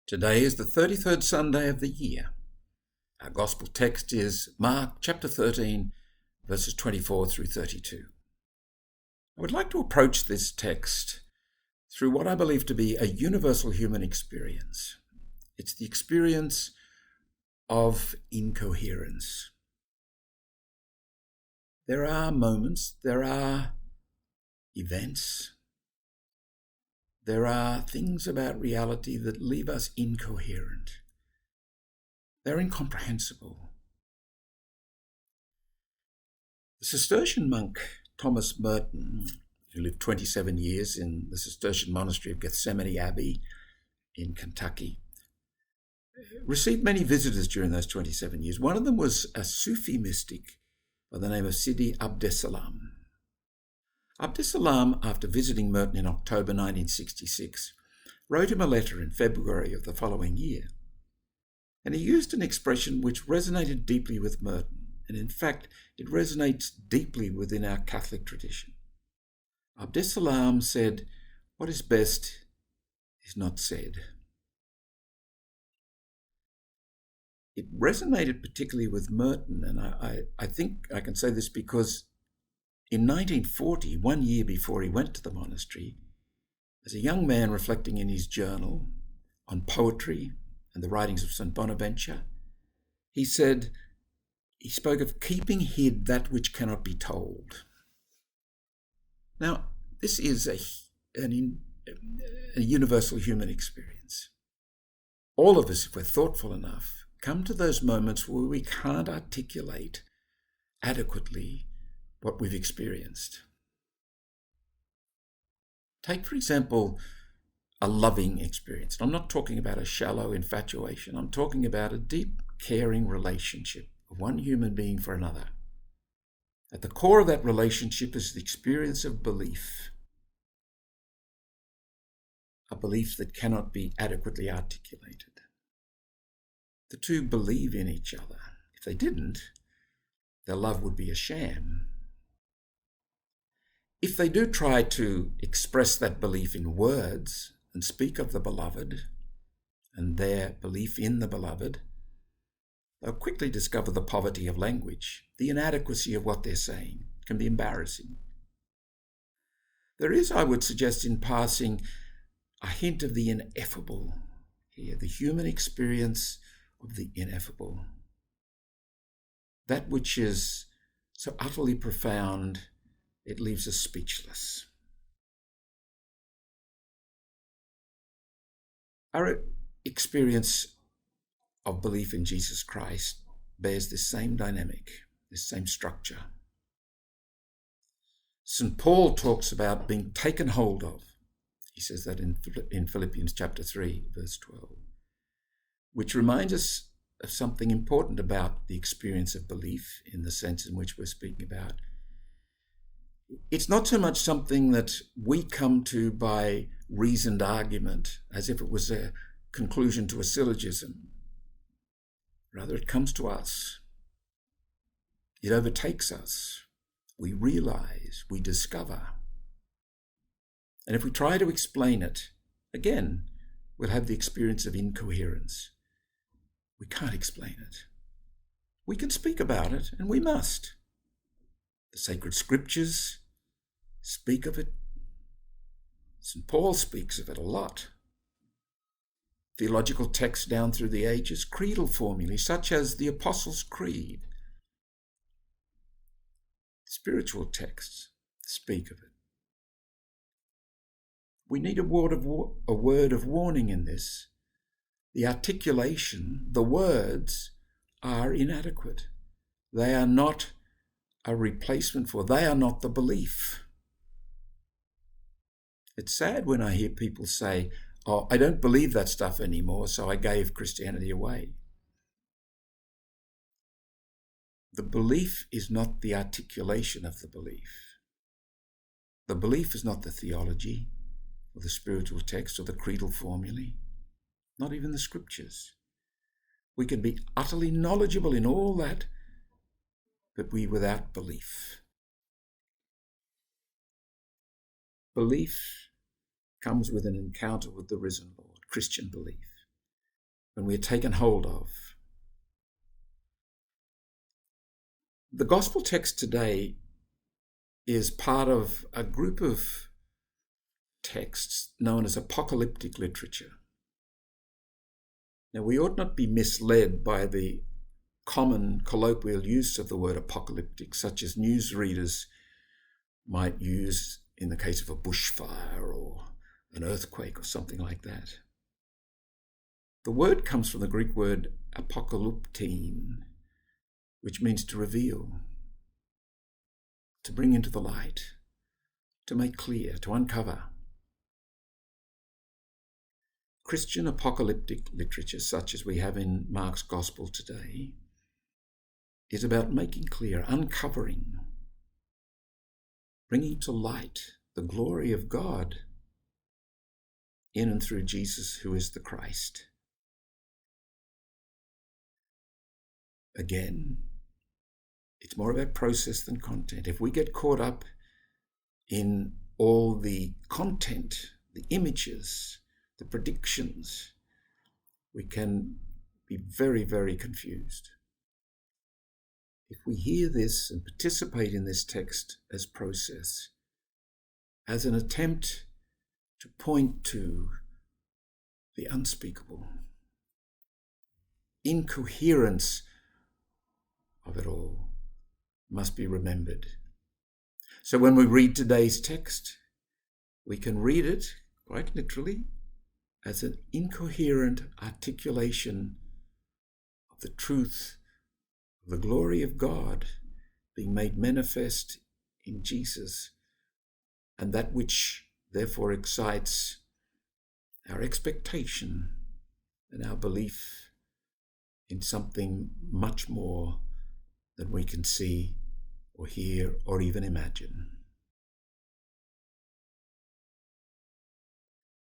Today is the 33rd Sunday of the year. Our Gospel text is Mark chapter 13, verses 24 through 32. I would like to approach this text through what I believe to be a universal human experience. It's the experience of incoherence. There are moments, there are events, there are things about reality that leave us incoherent. They're incomprehensible. The Cistercian monk Thomas Merton, who lived 27 years in the Cistercian monastery of Gethsemane Abbey in Kentucky, received many visitors during those 27 years. One of them was a Sufi mystic by the name of Sidi Abdesselam. Abdesselam, after visiting Merton in October 1966, wrote him a letter in February of the following year. And he used an expression which resonated deeply with Merton, and in fact, it resonates deeply within our Catholic tradition. Abdesselam said, "What is best is not said." It resonated particularly with Merton, and I think I can say this because in 1940, 1 year before he went to the monastery, as a young man reflecting in his journal on poetry and the writings of St. Bonaventure, he spoke of keeping hid that which cannot be told. Now, this is a universal human experience. All of us, if we're thoughtful enough, come to those moments where we can't articulate adequately what we've experienced. Take, for example, a loving experience. I'm not talking about a shallow infatuation. I'm talking about a deep, caring relationship of one human being for another. At the core of that relationship is the experience of belief, a belief that cannot be adequately articulated. The two believe in each other. If they didn't, their love would be a sham. If they do try to express that belief in words and speak of the beloved and their belief in the beloved, they'll quickly discover the poverty of language, the inadequacy of what they're saying. It can be embarrassing. There is, I would suggest in passing, a hint of the ineffable here, the human experience of the ineffable. That which is so utterly profound, it leaves us speechless. Our experience of belief in Jesus Christ bears this same dynamic, this same structure. St. Paul talks about being taken hold of. He says that in Philippians chapter 3, verse 12, which reminds us of something important about the experience of belief in the sense in which we're speaking about. It's not so much something that we come to by reasoned argument, as if it was a conclusion to a syllogism. Rather, it comes to us. It overtakes us. We realize, we discover. And if we try to explain it, again, we'll have the experience of incoherence. We can't explain it. We can speak about it, and we must. The sacred scriptures speak of it. St. Paul speaks of it a lot. Theological texts down through the ages, creedal formulae such as the Apostles' Creed. Spiritual texts speak of it. We need a word of warning in this. The articulation, the words, are inadequate. They are not a replacement for, they are not the belief. It's sad when I hear people say, "Oh, I don't believe that stuff anymore, so I gave Christianity away." The belief is not the articulation of the belief. The belief is not the theology or the spiritual text or the creedal formulae, not even the scriptures. We can be utterly knowledgeable in all that, but we without belief. Belief comes with an encounter with the risen Lord, Christian belief. when we are taken hold of. The gospel text today is part of a group of texts known as apocalyptic literature. Now, we ought not be misled by the common colloquial use of the word apocalyptic, such as newsreaders might use in the case of a bushfire or an earthquake or something like that. The word comes from the Greek word apokalyptein, which means to reveal, to bring into the light, to make clear, to uncover. Christian apocalyptic literature, such as we have in Mark's Gospel today, is about making clear, uncovering, bringing to light the glory of God in and through Jesus, who is the Christ. Again, it's more about process than content. If we get caught up in all the content, the images, the predictions, we can be very, very confused. If we hear this and participate in this text as process, as an attempt to point to the unspeakable, incoherence of it all must be remembered. So when we read today's text, we can read it, quite literally, as an incoherent articulation of the truth of the glory of God being made manifest in Jesus, and that which therefore excites our expectation and our belief in something much more than we can see or hear or even imagine.